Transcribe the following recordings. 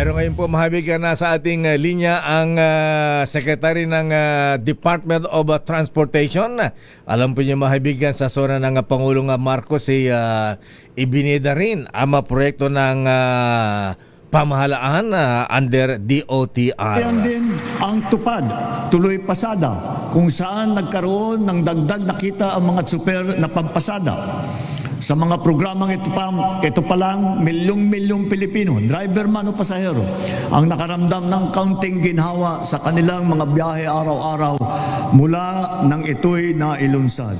Pero ngayon po mahabigan na sa ating linya ang Secretary ng Department of Transportation. Alam po niyo mahabigan sa zona ng Pangulong Marcos ibinida rin ang mga proyekto ng pamahalaan under DOTR. Yan din ang tupad, tuloy pasada, kung saan nagkaroon ng dagdag na kita ang mga super na pampasada. Sa mga programang ito pa lang, milyong-milyong Pilipino, driver man o pasahero, ang nakaramdam ng kaunting ginhawa sa kanilang mga biyahe araw-araw mula nang ito'y nailunsad.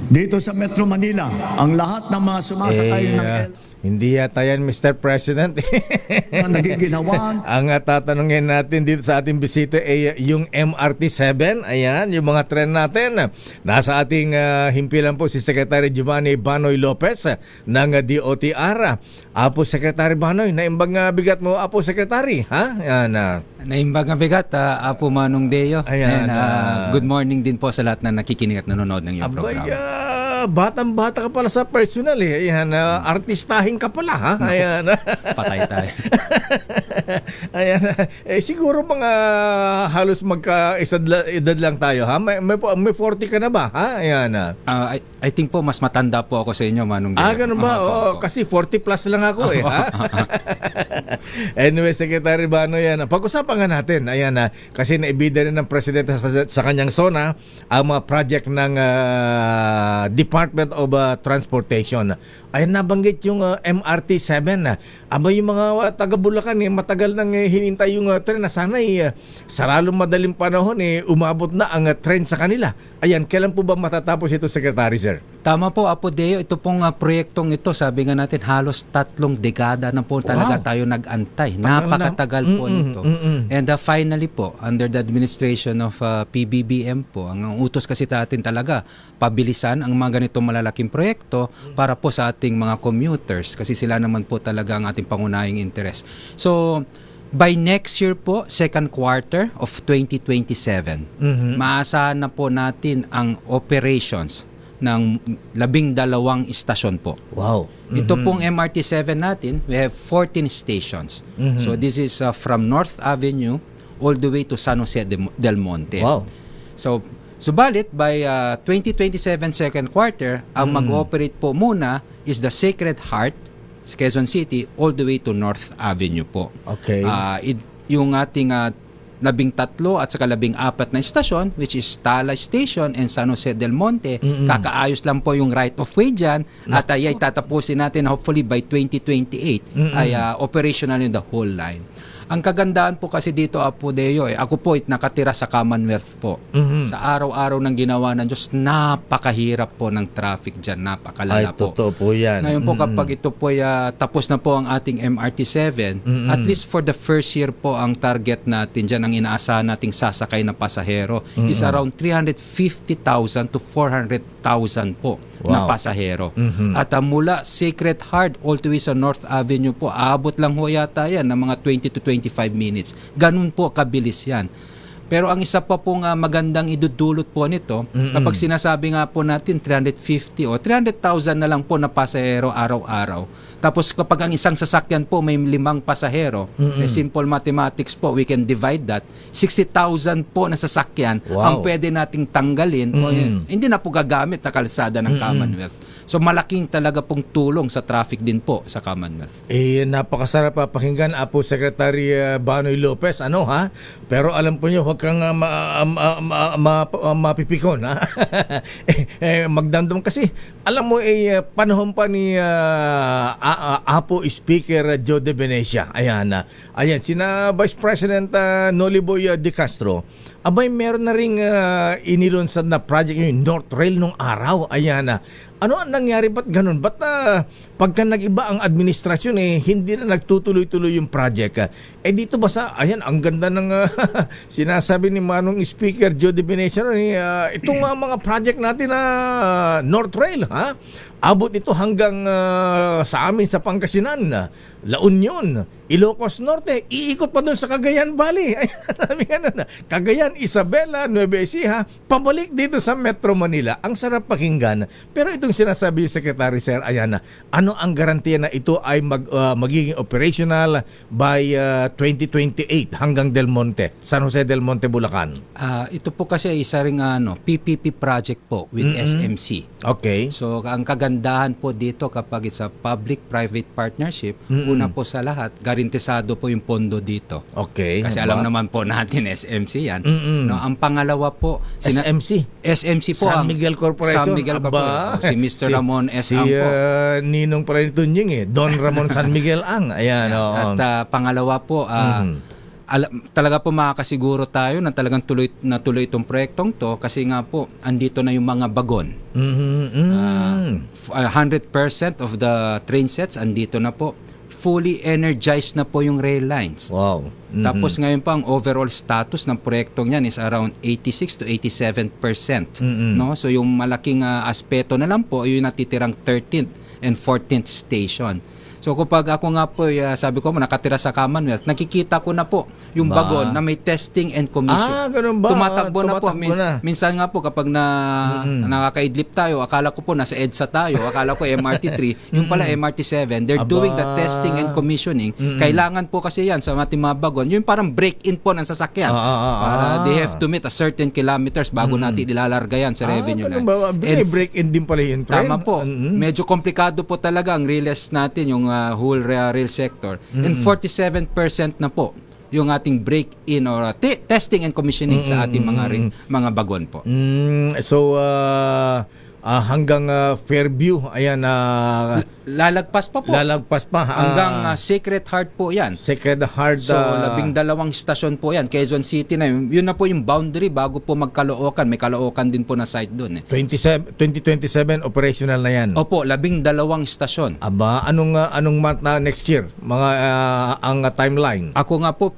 Dito sa Metro Manila, ang lahat ng mga sumasakay ng Hindi yata yan, Mr. President. nagiginawan. Ang tatanungin natin dito sa ating bisita ay yung MRT-7. Ayan, yung mga tren natin. Nasa ating himpilan po si Secretary Giovanni Banoy Lopez ng DOTR. Apo Secretary Banoy, naimbang bigat mo, Apo Secretary. Ha? Ayan. Naimbang bigat, Apo Manong Deo. Ayan. Good morning din po sa lahat na nakikinig at nanonood ng iyong programa. Batang-bata ka pala sa personal eh. Ayan, artistahin ka pala ha. Ayan. Patay tayo. Ayan. Siguro mga halos magka-edad lang tayo ha. May 40 ka na ba ha? Ayan. I think po mas matanda po ako sa inyo, Manong Deo. Ganun ba? Kasi 40 plus lang ako eh ha. Anyway, Secretary Bano yan. Pag-usapan nga natin. Ayan kasi naibida rin ng Presidente sa kanyang zona ang mga project ng Department of Transportation. Ay nabanggit yung MRT-7. Aba yung mga taga Bulacan matagal nang hinintay yung tren na sana sa lalong madaling panahon umabot na ang tren sa kanila. Ayan, kailan po ba matatapos ito, Secretary Sir? Tama po, Apo Deo. Ito pong proyektong ito, sabi nga natin, halos 3 dekada na po talaga tayo nag-antay. Napakatagal po nito. And finally po, under the administration of PBBM po, ang utos kasi natin talaga, pabilisan ang mga ganitong malalaking proyekto para po sa ating mga commuters kasi sila naman po talaga ang ating pangunahing interest. So, by next year po, second quarter of 2027, maasahan na po natin ang operations ng 12 istasyon po. Wow. Ito pong MRT-7 natin, we have 14 stations. So this is from North Avenue all the way to San Jose del Monte. Wow. So, subalit by 2027 second quarter, ang mag-operate po muna is the Sacred Heart, Quezon City, all the way to North Avenue po. Okay. Yung ating 13 at saka 14 na istasyon, which is Tala Station and San Jose del Monte, kakaayos lang po yung right of way dyan at ay tatapusin natin hopefully by 2028 ay operational in the whole line. Ang kagandaan po kasi dito, Apo Deo, ako po nakatira sa Commonwealth po. Sa araw-araw ng ginawa ng Diyos, napakahirap po ng traffic dyan, napakalala po. Totoo po yan. Ngayon po kapag ito po tapos na po ang ating MRT-7, at least for the first year po ang target natin dyan, ang inaasahan nating sasakay na pasahero is around 350,000 to 400,000 po na pasahero. At mula Sacred Heart all the way sa North Avenue po, aabot lang ho yata yan ng mga 20 to 25 minutes. Ganun po kabilis yan. Pero ang isa pa pong magandang idudulot po nito, kapag sinasabi nga po natin 350 o 300,000 na lang po na pasahero araw-araw. Tapos kapag ang isang sasakyan po may 5 pasahero, simple mathematics po, we can divide that. 60,000 po na sasakyan ang pwede nating tanggalin o hindi na po gagamit na kalsada ng Commonwealth. So malaking talaga pong tulong sa traffic din po sa Commonwealth. Napakasarap pakinggan, Apo Secretary Banoy Lopez. Pero alam po niyo, huwag kang mapipikon. Magdamdam kasi. Alam mo, panahon pa ni Apo Speaker Joe De Venecia. Ayan, sina Vice President Noliboy De Castro. Abay, meron na ring inilunsad na project yung North Rail nung araw. Ayan. Ano ang nangyari? Ba't ganun? Ba't pagka nag-iba ang administrasyon hindi na nagtutuloy-tuloy yung project? Dito ba ang ganda ng sinasabi ni Manong Speaker Joe De Venecia, itong mga project natin na North Rail, abot ito hanggang sa amin sa Pangasinan, La Union, Ilocos Norte, iikot pa doon sa Cagayan Valley. Cagayan, Isabela, Nueva Ecija, pabalik dito sa Metro Manila. Ang sarap pakinggan. Pero itong sinasabi yung Secretary Sir, ayan na, ano ang garantiya na ito ay magiging operational by 2028 hanggang Del Monte, San Jose del Monte, Bulacan? Ito po kasi ay isa ring PPP project po with SMC. Okay. So ang kagandahan po dito kapag it's a public-private partnership, una po sa lahat, garantisado po yung pondo dito. Okay. Kasi alam naman po natin SMC yan. No, ang pangalawa po, SMC po San Miguel Corporation. San Miguel Corporation. Si Mr. Ramon S. Si Ang po. Ninong pala ni Tunying Don Ramon San Miguel Ang. Ayan. At pangalawa po, talaga po makakasiguro tayo na talagang tuloy itong proyektong to kasi nga po andito na yung mga bagon. 100% of the train sets andito na po. Fully energized na po yung rail lines. Wow. Tapos ngayon pa ang overall status ng proyektong yan is around 86 to 87%. No? So yung malaking aspeto na lang po yung natitirang 13th and 14th station. So kapag ako nga po, sabi ko mo, nakatira sa Commonwealth, nakikita ko na po yung bagon na may testing and commission. Ganun ba? Tumatakbo na po. na. Minsan nga po kapag nakakaidlip tayo, akala ko po nasa EDSA tayo, akala ko MRT3, yung pala MRT7, they're doing the testing and commissioning. Kailangan po kasi yan sa ating mga bagon, yung parang break-in po ng sasakyan. Para they have to meet a certain kilometers bago natin ilalarga yan sa revenue line. Break-in din pala yun, friend. Tama po. Medyo komplikado po talaga ang relays natin, yung whole rail sector. And 47% na po yung ating break-in or testing and commissioning sa ating mga bagon po. So, hanggang Fairview, ayan, lalagpas pa po. lalagpas pa. Hanggang Sacred Heart po yan. Sacred Heart. So, 12 stasyon po yan. Quezon City na yun na po yung boundary bago po magkalookan. May kalookan din po na site doon. 2027 operational na yan. Opo, 12 stasyon. Aba, anong month na next year? Mga ang timeline. Ako nga po,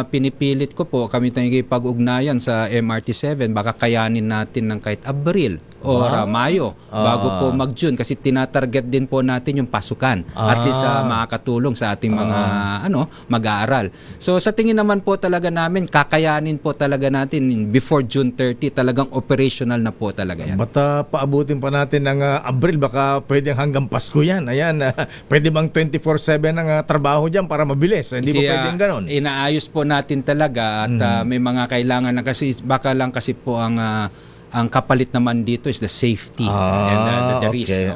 pinipilit ko po, kami tayong pag-ugnayan sa MRT7, baka kayanin natin ng kahit Abril or Mayo bago po mag-June kasi tinatarget din po natin yung pasukan at least makakatulong sa ating mga mag-aaral. So sa tingin naman po talaga namin kakayanin po talaga natin before June 30 talagang operational na po talaga yan. Bata paabutin pa natin ng Abril, baka pwedeng hanggang Pasko yan. Ayan, pwede bang 24/7 ang trabaho diyan para mabilis? Hindi ba pwedeng ganon? Inaayos po natin talaga at may mga kailangan na kasi baka lang kasi po ang kapalit naman dito is the safety and the risk. Okay.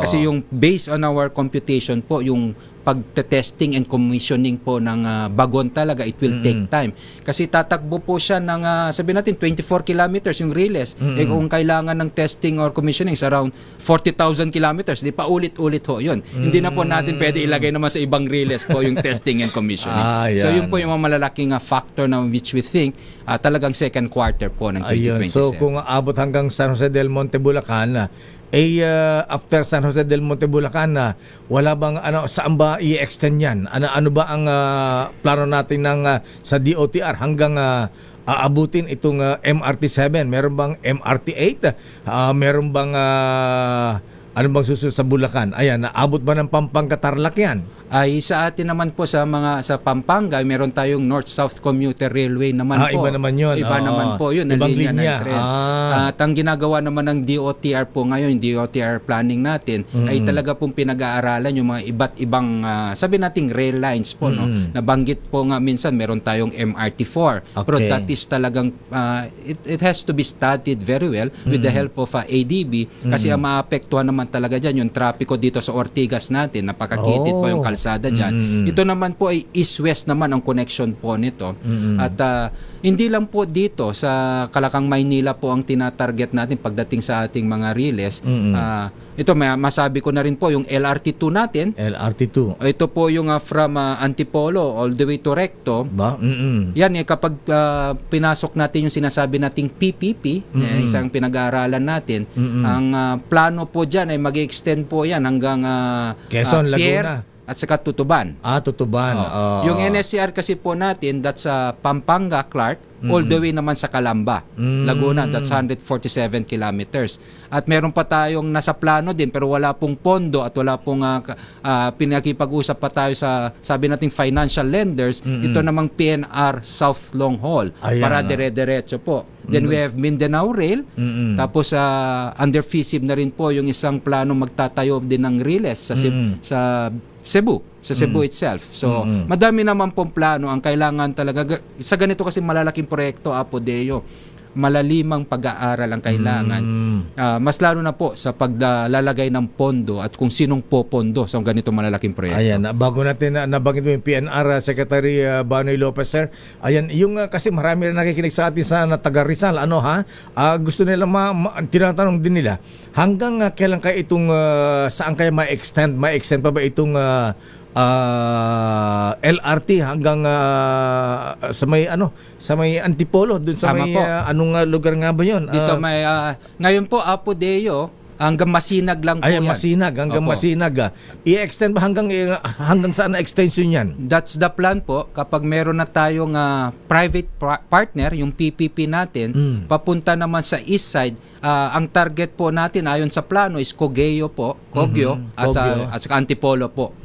Kasi yung based on our computation po, yung pagte-testing and commissioning po ng bagon talaga, it will take time. Kasi tatakbo po siya ng, sabihin natin, 24 kilometers yung relays. Kung kailangan ng testing or commissioning is around 40,000 kilometers, di pa ulit-ulit ho yun. Hindi na po natin pwede ilagay naman sa ibang relays po yung testing and commissioning. So yun po yung mga malalaking factor na which we think talagang second quarter po ng 2027. So kung abot hanggang San Jose del Monte, Bulacan, after San Jose del Monte, Bulacan, wala bang saan ba i-extend yan? Ano ba ang plano natin sa DOTR hanggang aabutin itong MRT7? Meron bang MRT8? Meron bang ano bang susunod sa Bulacan? Ayan, naabot ba ng Pampanga Tarlac yan? Ay sa atin naman po sa Pampanga, meron tayong North-South Commuter Railway naman po. Iba naman yun. Iba naman po yun, ibang linya linya. ng tren. At ang ginagawa naman ng DOTR po ngayon, DOTR planning natin, ay talaga pong pinag-aaralan yung mga iba't ibang, sabi nating rail lines po. No? Nabanggit po nga minsan, meron tayong MRT4. Okay. Pero that is talagang, it has to be studied very well with the help of ADB kasi ang maapektuhan naman talaga dyan yung trapiko dito sa Ortigas natin, napakakitid po yung kalsada dyan. Ito naman po ay east-west naman ang connection po nito. At hindi lang po dito sa Kalakang, Maynila po ang tinatarget natin pagdating sa ating mga relays. Ito masabi ko na rin po yung LRT2 natin. LRT2. Ito po yung from Antipolo all the way to Recto. Ba? Yan kapag pinasok natin yung sinasabi nating PPP, isang pinag-aaralan natin, ang plano po dyan ay mag-extend po yan hanggang Quezon, Laguna. at saka Tutuban. Tutuban. Yung NSCR kasi po natin, that's Pampanga, Clark, all the way naman sa Calamba, Laguna, that's 147 kilometers. At meron pa tayong nasa plano din pero wala pong pondo at wala pong pinakipag-usap pa tayo sa sabi nating financial lenders, ito namang PNR South Long Haul para dire-diretso po. Then we have Mindanao Rail, tapos under FISIB na rin po yung isang plano magtatayo din ng Riles sa Cebu itself. So, madami naman pong plano ang kailangan talaga. Sa ganito kasi malalaking proyekto, Apo Deo, malalimang pag-aaral ang kailangan. Mas lalo na po sa paglalagay ng pondo at kung sinong popondo sa ganito malalaking proyekto. Ayan, bago natin nabanggit mo yung PNR, Secretary Banoy Lopez, sir. Ayan, yung kasi marami rin nakikinig sa atin sa taga Rizal. Gusto nila tinatanong din nila, hanggang kailan kayo itong, saan kaya ma-extend pa ba itong LRT hanggang sa may Antipolo doon sa Tama may po. anong lugar nga ba 'yon? Dito may ngayon po Apo Deo, hanggang Masinag lang po yan. Masinag, hanggang Opo. Masinag. I-extend ba hanggang saan na extension yan? That's the plan po. Kapag meron na tayong private partner, yung PPP natin, papunta naman sa east side, ang target po natin ayon sa plano is Cogeo po, Cogeo, at saka Antipolo po.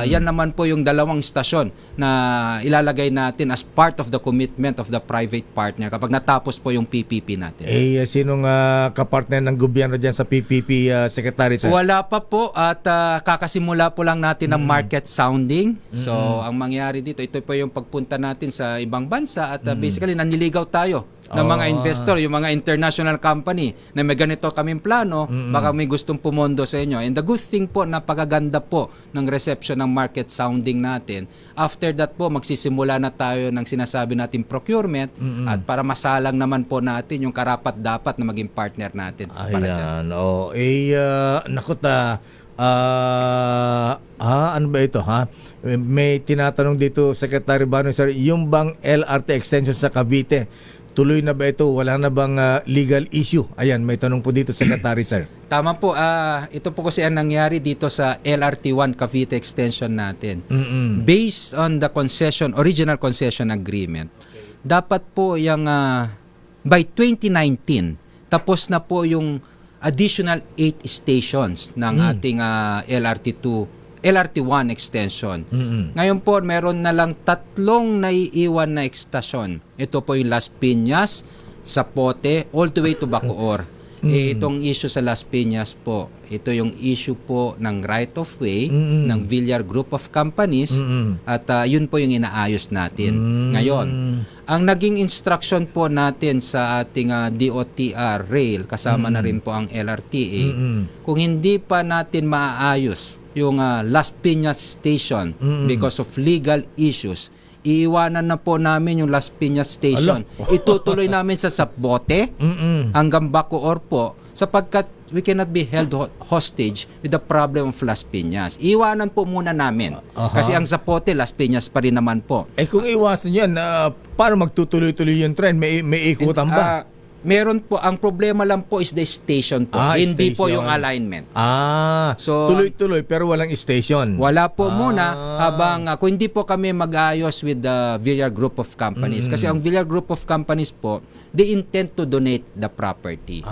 Yan naman po yung dalawang stasyon na ilalagay natin as part of the commitment of the private partner kapag natapos po yung PPP natin. Sinong kapartner ng gobyerno dyan sa PPP, Secretary, sir? Wala pa po at kakasimula po lang natin ng market sounding. So, ang mangyari dito, ito po yung pagpunta natin sa ibang bansa at basically naniligaw tayo ng mga investor, yung mga international company na may ganito kaming plano, baka may gustong pumondo sa inyo. And the good thing po, napakaganda po ng reception ng market sounding natin. After that po, magsisimula na tayo ng sinasabi natin procurement at para masalang naman po natin yung karapat-dapat na maging partner natin. Para dyan. Ano ba ito, ha? May tinatanong dito, Secretary Banoy, sir, yung bang LRT extension sa Cavite, tuloy na ba ito? Wala na bang legal issue? Ayan, may tanong po dito, Secretary, sir. Tama po. Ito po kasi ang nangyari dito sa LRT1 Cavite extension natin. Based on the original concession agreement, dapat po yung by 2019, tapos na po yung additional 8 stations ng ating LRT1 extension. Ngayon po, meron na lang 3 naiiwan na ekstasyon. Ito po yung Las Piñas, Zapote, all the way to Bacoor. Itong issue sa Las Piñas po, ito yung issue po ng right of way ng Villar Group of Companies at yun po yung inaayos natin. Ngayon, ang naging instruction po natin sa ating DOTR Rail, kasama na rin po ang LRTA, kung hindi pa natin maaayos yung Las Piñas Station because of legal issues, iiwanan na po namin yung Las Piñas Station. Itutuloy namin sa Zapote hanggang Bacoor po sapagkat we cannot be held hostage with the problem of Las Piñas. Iiwanan po muna namin. Kasi ang Zapote, Las Piñas pa rin naman po. Kung iwasan yan, paano magtutuloy-tuloy yung trend? May ikutan ba? Meron po, ang problema lang po is the station po. Hindi station. po yung alignment. So, tuloy-tuloy pero walang station. Wala po muna habang kung hindi po kami mag-ayos with the Villar Group of Companies. Kasi ang Villar Group of Companies po, they intend to donate the property.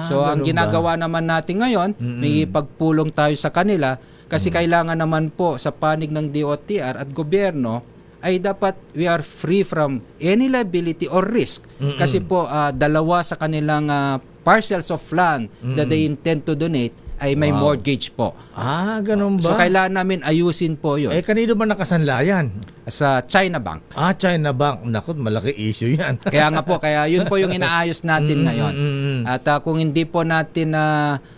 So, ang ginagawa naman natin ngayon, may pagpulong tayo sa kanila kasi kailangan naman po sa panig ng DOTR at gobyerno ay dapat we are free from any liability or risk. Kasi po dalawa sa kanilang parcels of land that they intend to donate ay may mortgage po. Ganun ba? So kailangan namin ayusin po yun. Kanino ba nakasanlayan? Sa China Bank. China Bank. Naku, malaki issue yan. Kaya nga po, kaya yun po yung inaayos natin ngayon. At kung hindi po natin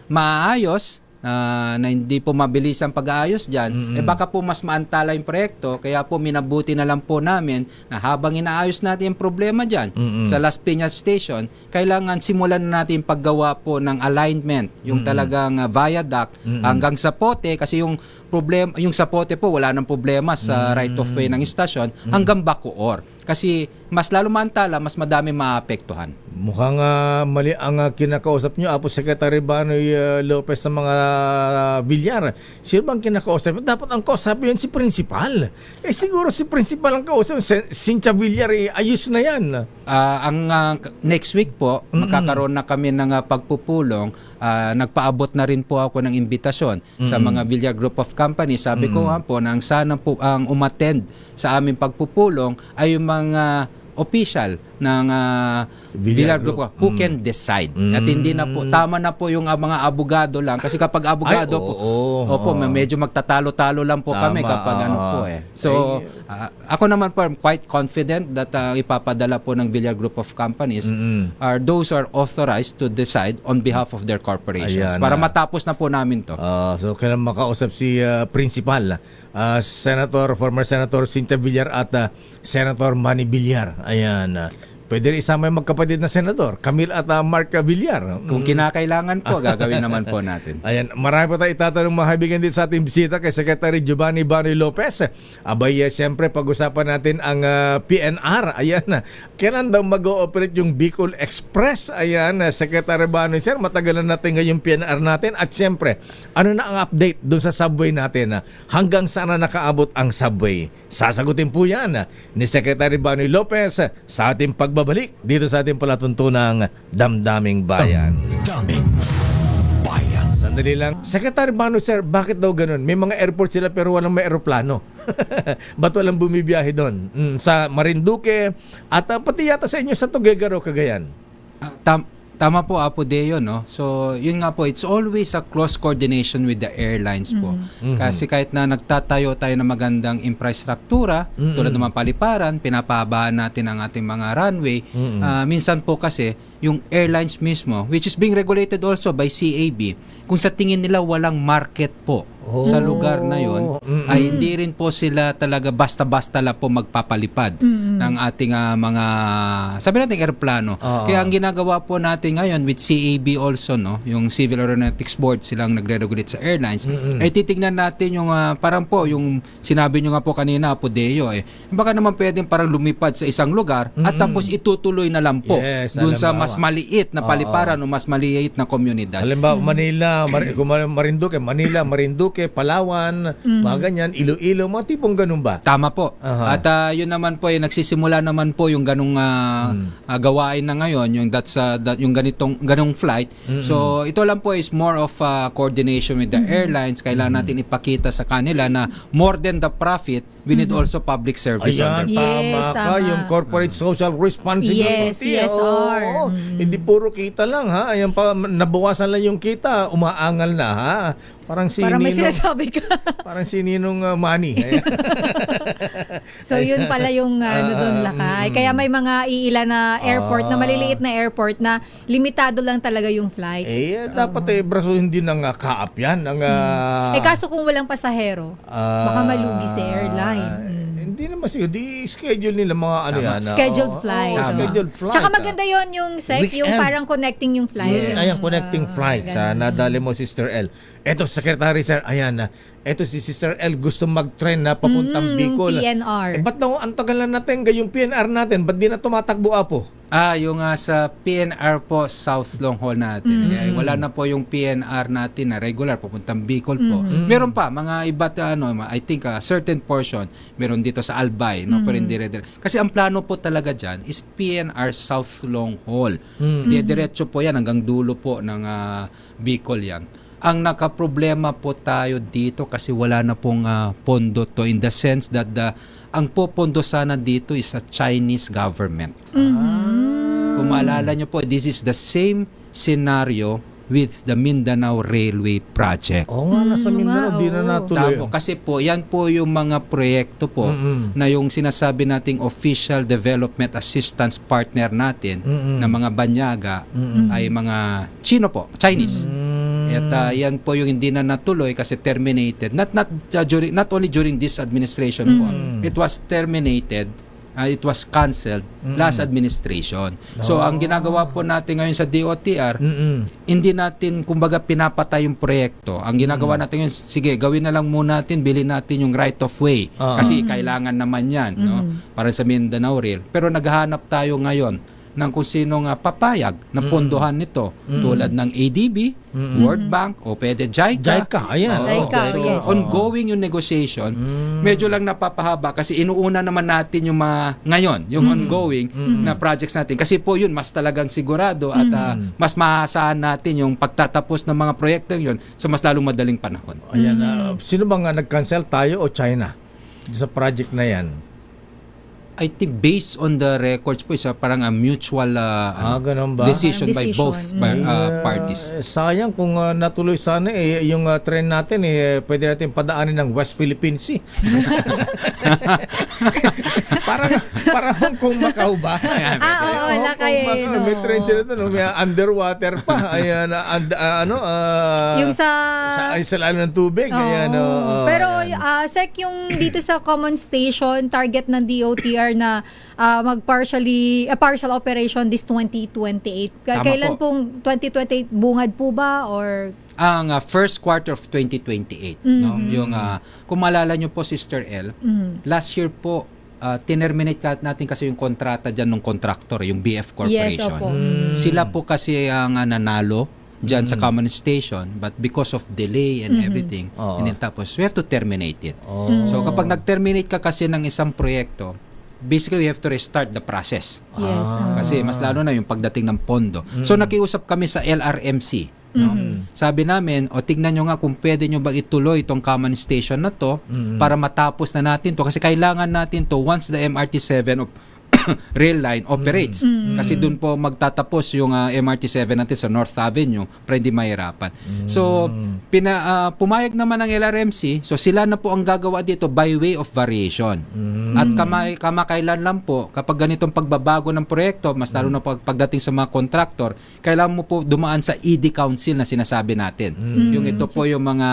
maayos, na hindi po mabilis ang pag-aayos dyan, baka po mas maantala yung proyekto. Kaya po minabuti na lang po namin na habang inaayos natin yung problema dyan sa Las Piñas Station, kailangan simulan na natin paggawa po ng alignment, yung talagang viaduct hanggang Zapote, kasi yung problema, yung Zapote po wala nang problema sa right of way ng istasyon hanggang Bacoor. Kasi mas lalo maantala, mas madami maapektuhan. Mukhang mali ang kinakausap nyo, Apo Secretary Banoy Lopez ng mga Villar. Sino bang kinakausap nyo? Dapat ang kausap yun si Principal. Siguro si Principal ang kausap. Cynthia Villar, ayos na yan. Next week po, magkakaroon na kami ng pagpupulong. Nagpaabot na rin po ako ng imbitasyon sa mga Villar Group of Companies. Sabi ko nga po na ang sana po ang umattend sa aming pagpupulong ay yung mga official ng Villar Group who can decide. At hindi na po, tama na po yung mga abogado lang. Kasi kapag abogado po, medyo magtatalo-talo lang po kami kapag po eh. So, ako naman po, I'm quite confident that ipapadala po ng Villar Group of Companies are those who are authorized to decide on behalf of their corporations. Ayan, para matapos na po namin to. So, kailan makausap si Principal, former Senator Cynthia Villar at Senator Manny Villar. Ayan. Pwede rin isama yung magkapatid na senador, Camille at Mark Villar. Kung kinakailangan po, gagawin naman po natin. Ayan, marami pa tayo itatanong mga kaibigan dito sa ating bisita kay Secretary Giovanni Banoy Lopez. Abay, siyempre, pag-usapan natin ang PNR. Ayan, kailan daw mag-ooperate yung Bicol Express? Ayan, Secretary Banoy, sir, matagal na natin ngayong PNR natin. At siyempre, ano na ang update doon sa subway natin? Hanggang saan na nakaabot ang subway? Sasagutin po yan ni Secretary Banoy Lopez sa ating pagbabalik dito sa ating palatuntunang Damdaming Bayan. Damdaming Bayan. Sandali lang. Secretary Banoy, sir, bakit daw ganun? May mga airport sila pero walang may aeroplano. Ba't walang bumibiyahe doon? Sa Marinduque at pati yata sa inyo sa Tuguegarao, Cagayan. Tama po, Apo Deo, no? So, yun nga po, it's always a close coordination with the airlines po. Kasi kahit na nagtatayo tayo ng magandang infrastruktura, tulad ng mga paliparan, pinapahabaan natin ang ating mga runway, minsan po kasi, yung airlines mismo, which is being regulated also by CAB, kung sa tingin nila walang market po sa lugar na yon, ay hindi rin po sila talaga basta-basta lang po magpapalipad ng ating mga, sabi natin, aeroplano. Kaya ang ginagawa po natin ngayon with CAB also, no, yung Civil Aeronautics Board, silang nagre-regulate sa airlines, ay titignan natin yung parang po, yung sinabi nyo nga po kanina, Apo Deo, baka naman pwedeng parang lumipad sa isang lugar at tapos itutuloy na lang po dun sa mas maliit na paliparan o mas maliit na komunidad. Halimbawa, Manila, Marinduque, Manila, Marinduque, Palawan, mga ganyan, Iloilo, mga tipong ganun ba? Tama po. At yun naman po, nagsisimula naman po yung ganung gawain na ngayon, yung ganung flight. So, ito lang po is more of coordination with the airlines. Kailangan natin ipakita sa kanila na more than the profit, we need also public service on Ayan, their part. tama ka. Yung corporate social responsibility. Yes, CSR. Hindi puro kita lang, ha? Ayan pa, nabawasan lang yung kita, umaangal na, ha? Parang si Parang may Ninong, sinasabi ka. parang si Ninong Manny. Ayan. So yun pala yung doon lakay. Kaya may mga iilan na airport, na maliliit na airport na limitado lang talaga yung flights. Dapat brasuhin din ng kaap yan. Kaso kung walang pasahero, baka malugi si airline. Hindi naman siguro. Di schedule nila mga ano yan. Scheduled flight. Scheduled flight. Tsaka maganda yon yung yung Weekend. parang connecting yung flight. Ayan, connecting flights. Nadali mo, Sister L. Eto, Secretary, sir. Ayan, eto si Sister L gusto mag-train na papuntang Bicol. Yung PNR. Ba't daw ang tagal na natin yung PNR natin? Ba't di na tumatakbo, Apo? Yung sa PNR po, South Long Haul natin. Wala na po yung PNR natin na regular, pupuntang Bicol po. Meron pa, mga iba't I think a certain portion, meron dito sa Albay, no? Pero hindi rin. Kasi ang plano po talaga dyan is PNR South Long Haul. Diretso po yan, hanggang dulo po ng Bicol yan. Ang nakaproblema po tayo dito kasi wala na pong pondo to, in the sense that ang popondo sana dito is sa Chinese government. Kung maalala nyo po, this is the same scenario with the Mindanao Railway Project. Oo nga, nasa Mindanao, di na natuloy. Tama, kasi po, yan po yung mga proyekto po na yung sinasabi nating official development assistance partner natin na mga banyaga ay mga Chino po, Chinese. At yan po yung hindi na natuloy kasi terminated. Not only during this administration po. It was terminated it was canceled last administration. So ang ginagawa po natin ngayon sa DOTR, hindi natin kumbaga pinapatay yung proyekto. Ang ginagawa natin ngayon, sige, gawin na lang muna natin, bilhin natin yung right of way kasi kailangan naman yan, no? Para sa Mindanao Rail. Pero naghahanap tayo ngayon ng kung sino nga papayag na pondohan nito tulad ng ADB, World Bank o pwede JICA, ayan. JICA, So, yes. ongoing yung negotiation. Medyo lang napapahaba kasi inuuna naman natin yung ngayon, yung ongoing na projects natin. Kasi po yun, mas talagang sigurado at mas maaasahan natin yung pagtatapos ng mga proyekto yun sa mas lalong madaling panahon. Ayan, sino bang nag-cancel, tayo o China sa project na yan? I think based on the records po, isa parang a mutual ganun ba? decision by Decision. both parties. Sayang kung natuloy sana yung train natin pwede natin padaanin ng West Philippine Sea. parang Hong Kong Macau ba? Oo, Lakay. Macau, may train sila doon, may underwater pa. Ayan, Yung sa lalo ng tubig. Ayan, pero Sec, yung dito sa common station, target ng DOTR na partial operation this 2028. Tama Kailan po. pong 2028 bungad po ba or Ang first quarter of 2028, no? Yung kung maalala nyo po, Sister L, last year po tinerminate natin kasi yung kontrata diyan ng contractor, yung BF Corporation. Yes, opo. Sila po kasi ang nanalo diyan sa common station, but because of delay and everything, and then tapos we have to terminate it. So kapag nag-terminate ka kasi ng isang proyekto, basically you have to restart the process. yes? Kasi mas lalo na yung pagdating ng pondo. So nakiusap kami sa LRMC. No? Sabi namin, tignan nyo nga kung pwede nyo ba ituloy itong common station na to para matapos na natin to. Kasi kailangan natin to once the MRT-7 rail line operates. Kasi doon po magtatapos yung MRT-7 natin sa North Avenue para hindi mahirapan. So, pumayag naman ng LRMC. So, sila na po ang gagawa dito by way of variation. At kamakailan lang po, kapag ganitong pagbabago ng proyekto, mas lalo na pagdating sa mga contractor, kailangan mo po dumaan sa ED Council na sinasabi natin. Yung ito po yung mga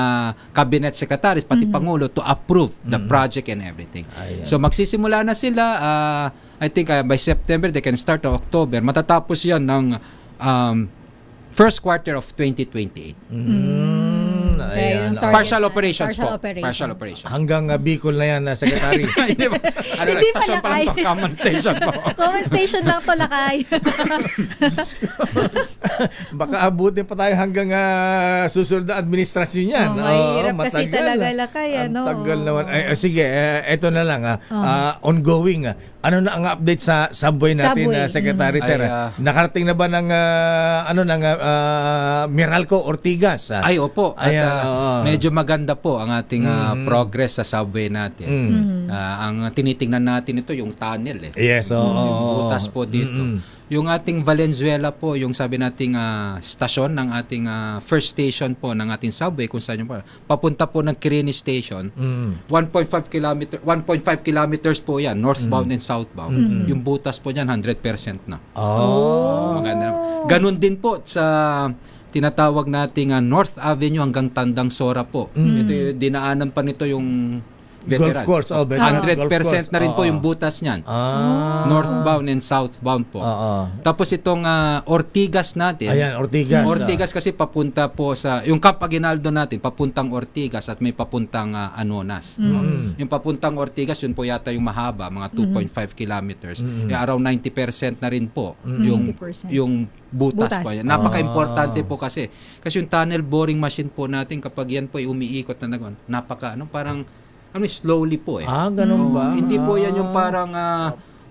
cabinet secretaries, pati Pangulo, to approve the project and everything. So, magsisimula na sila, I think by September, they can start to October. Matatapos yan ng first quarter of 2028. Ayan. yung target Partial na- operations partial po. operation. Partial operations. Hanggang Bicol na yan, Secretary. Hindi ba? Ano lang, Hindi pa station pa lang Lakay. to, common station po. Common station lang to, Lakay. Baka abutin pa tayo hanggang susunod na administrasyon yan. Mahirap kasi matagal. talaga, Lakay. Ang tagal naman. Sige, eto na lang. Ongoing. Ano na ang update sa subway natin, Subway. Secretary Sir? Nakarating na ba ng Meralco Ortigas? Ay, opo. At Ayan, medyo maganda po ang ating progress sa subway natin. Ang tinitingnan natin ito, yung tunnel. Yes, Yung butas po dito. Yung ating Valenzuela po, yung sabi nating stasyon ng ating first station po ng ating subway, kung saan yung papunta po ng Kirini Station, 1.5 kilometers po yan, northbound and southbound. Yung butas po niyan, 100% na. Maganda. Ganun din po sa tinatawag nating North Avenue hanggang Tandang Sora po. Ito dinaanan pa nito yung veterans. Golf course. 100% na rin po yung butas niyan. Northbound and southbound po. Tapos itong Ortigas natin. Ayan, Ortigas. Ortigas kasi papunta po sa yung Camp Aguinaldo natin, papuntang Ortigas at may papuntang Anonas. No? Yung papuntang Ortigas, yun po yata yung mahaba, mga 2.5 kilometers. Around 90% na rin po yung 90%. yung butas Butas. po. Yan. Napaka-importante po kasi yung tunnel boring machine po natin kapag yan po ay umiikot na parang slowly po Ganun ba? Hindi po yan yung parang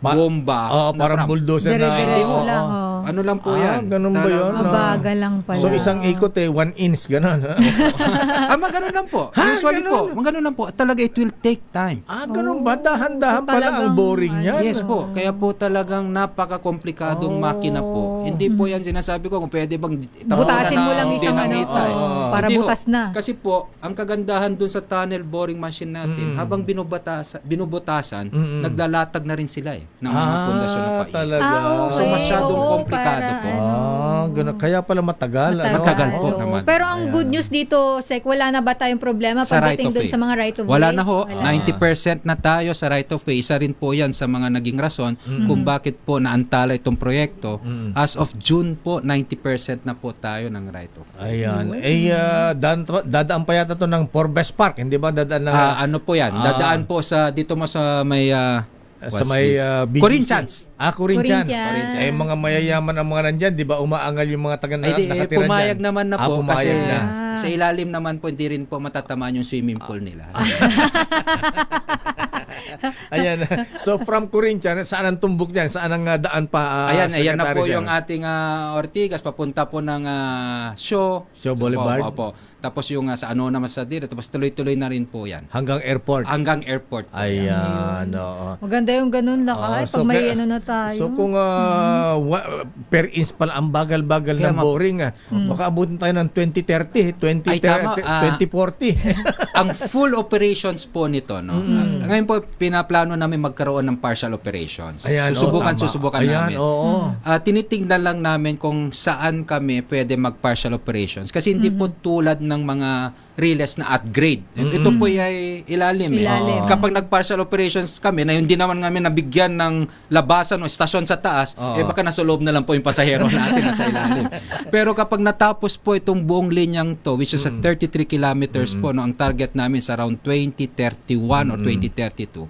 bomba. Parang bulldozer na. Dire-diretso lang. Ano lang po yan. Ganun ba yun? Mabagal lang pala. So isang ikot 1 inch, ganun. Ganun lang po. Usually po, ganun lang po. Talaga it will take time. Ganun ba? Dahan-dahan pala ang boring niyan. Yes po. Kaya po talagang napaka-komplikadong makina po. Hindi po yan sinasabi ko kung pwede bang Butasin mo lang isang dinamita. para Hindi butas ho. na. Kasi po, ang kagandahan dun sa tunnel boring machine natin, habang binubutasan, naglalatag na rin sila ng mga pundasyon na paikot. Talaga. So masyadong Oo, komplikado komplikado para, po. Ganun. Kaya pala matagal. Matagal po Oo. naman. Pero ang good news dito, Sek, wala na ba tayong problema Sa right pagdating of doon way. sa mga right of way? Wala na ho. Wala. 90% na tayo sa right of way. Isa rin po yan sa mga naging rason kung bakit po naantala itong proyekto. As of June po, 90% na po tayo ng right of way. Ayan. Dadaan pa yata to ng Forbes Park, hindi ba? Dadaan ng Ano po yan? Dadaan po sa dito mo sa may sa may BGC. Corinthians. Corinthians. Corinthians. Mga mayayaman ang mga nandyan, di ba? Umaangal yung mga taga Ay di, nakatira pumayag dyan. naman na po kasi pumayag na. sa ilalim naman po hindi rin po matatamaan yung swimming pool nila. Ayan. So from Corinthians, saan ang tumbok niyan? Saan ang daan pa? ayan na Secretary po Sir? yung ating Ortigas papunta po ng Shaw Boulevard. Opo. Tapos yung sa ano naman sa dire, tapos tuloy-tuloy na rin po yan. Hanggang airport. Hanggang airport. Po yan. Ayan. Oo. Maganda yung ganun lakay. So Pag may kaya- ano na tayo. So kung per inch pala ang bagal-bagal Kaya ng boring, baka abutin tayo ng 2030, Ay, tama. 2040. Ang full operations po nito, no. Ngayon po pinaplano namin magkaroon ng partial operations. Ayan, Susubukan Ayan, namin. oo. Tinitingnan lang namin kung saan kami pwede mag-partial operations. Kasi hindi po tulad ng mga Riles na at grade. Ito po ay ilalim. Ilalim. Kapag nag-partial operations kami, na hindi naman kami nabigyan ng labasan o estasyon sa taas, baka nasa loob na lang po yung pasahero natin nasa ilalim. Pero kapag natapos po itong buong linyang to, which is at 33 kilometers po, no, ang target namin sa around 2031 or 2032,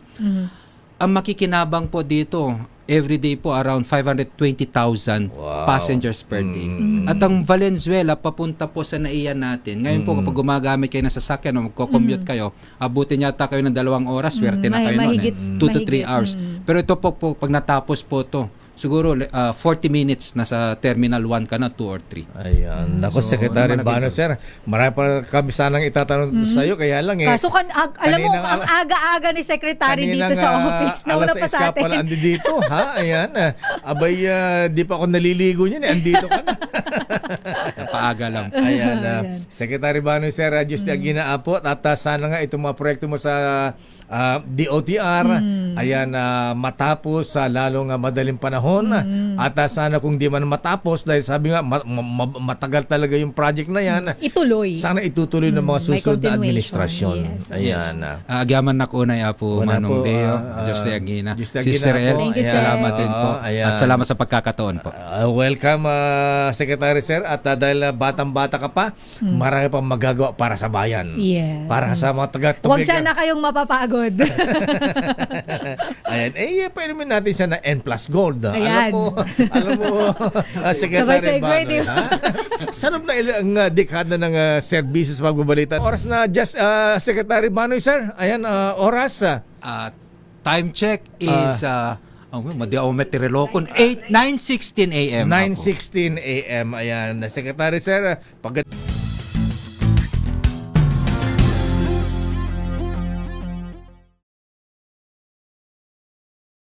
ang makikinabang po dito, everyday po around 520,000 passengers per day. At ang Valenzuela, papunta po sa naiya natin. Ngayon po, kapag gumagamit kayo ng sasakyan o magko-commute kayo, abutin yata kayo ng 2 oras, swerte na kayo noon. 2 to 3 hours. Pero ito po, pag natapos po to, siguro 40 minutes nasa Terminal 1 ka na, 2 or 3. Ayan. Naku, Secretary malaki Bano, po. sir. Marami pa kami sanang itatanong sa iyo, kaya lang Kaso alam mo, kaninang ang aga-aga ni Secretary dito sa office. Nauna pa sa atin. pala andi dito, ha? Ayan. Abay, di pa ako naliligo niyan. Andito ka na. Paaga lang. Ayan. Secretary Bano, sir, Diyos na ginaapot. At sana nga itong mga proyekto mo sa DOTR, ayan, matapos sa lalong madaling panahon. At sana kung di man matapos, dahil sabi nga, matagal talaga yung project na yan. Ituloy. Sana itutuloy ng mga May susunod na continuation. administrasyon. Yes. Ayan. Agaman na kunay po, Una Manong po, Deo, Diyos Diyos Agina, Diyos na Sister Agina El, po. Thank you, sir. salamat rin po. Ayan. At salamat sa pagkakataon po. Welcome, Secretary Sir. At dahil batang-bata ka pa, marami pang magagawa para sa bayan. Yes. Para sa mga taga-tubig. Huwag sana kayong mapapagod. Ayan. Pwede mo natin siya na N plus gold. Ayan. Alam mo, Secretary Sabay-segue, Bano, di ba? ha? Sarap na ilang dekada ng serbisyo sa pagbabalita. Oras na just, Secretary Bano, sir. Ayan, oras. Time check is madi ako meteorolokon 9:16 AM. 9:16 a.m. Ayan, Secretary Sir. Pag